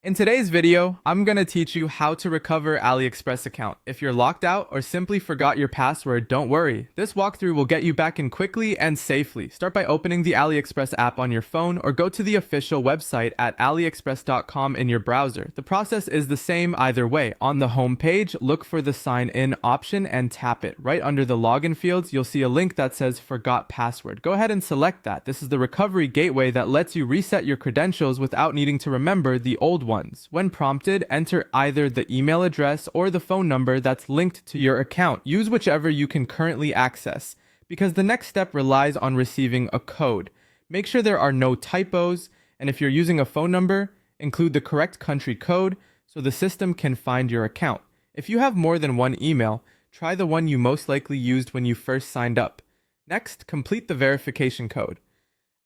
In today's video, I'm gonna teach you how to recover AliExpress account. If you're locked out or simply forgot your password, don't worry. This walkthrough will get you back in quickly and safely. Start by opening the AliExpress app on your phone or go to the official website at aliexpress.com in your browser. The process is the same either way. On the home page, look for the sign in option and tap it. Right under the login fields, you'll see a link that says forgot password. Go ahead and select that. This is the recovery gateway that lets you reset your credentials without needing to remember the old ones. When prompted, enter either the email address or the phone number that's linked to your account. Use whichever you can currently access, because the next step relies on receiving a code. Make sure there are no typos, and if you're using a phone number, include the correct country code so the system can find your account. If you have more than one email, try the one you most likely used when you first signed up. Next, complete the verification code.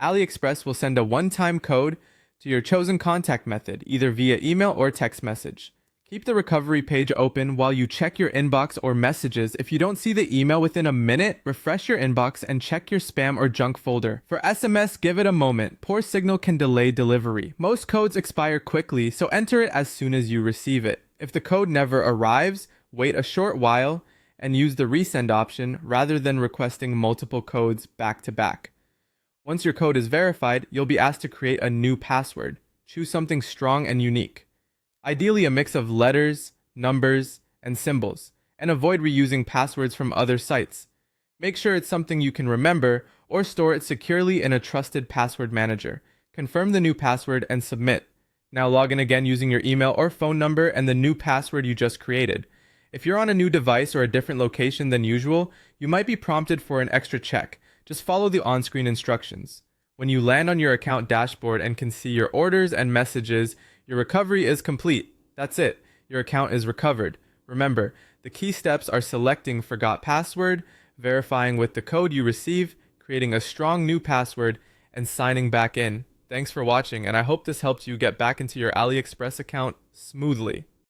AliExpress will send a one-time code to your chosen contact method, either via email or text message. Keep the recovery page open while you check your inbox or messages. If you don't see the email within a minute, refresh your inbox and check your spam or junk folder. For SMS, give it a moment. Poor signal can delay delivery. Most codes expire quickly, so enter it as soon as you receive it. If the code never arrives, wait a short while and use the resend option rather than requesting multiple codes back to back. Once your code is verified, you'll be asked to create a new password. Choose something strong and unique. Ideally a mix of letters, numbers, and symbols, and avoid reusing passwords from other sites. Make sure it's something you can remember or store it securely in a trusted password manager. Confirm the new password and submit. Now log in again using your email or phone number and the new password you just created. If you're on a new device or a different location than usual, you might be prompted for an extra check. Just follow the on-screen instructions. When you land on your account dashboard and can see your orders and messages, your recovery is complete. That's it. Your account is recovered. Remember, the key steps are selecting forgot password, verifying with the code you receive, creating a strong new password, and signing back in. Thanks for watching, and I hope this helped you get back into your AliExpress account smoothly.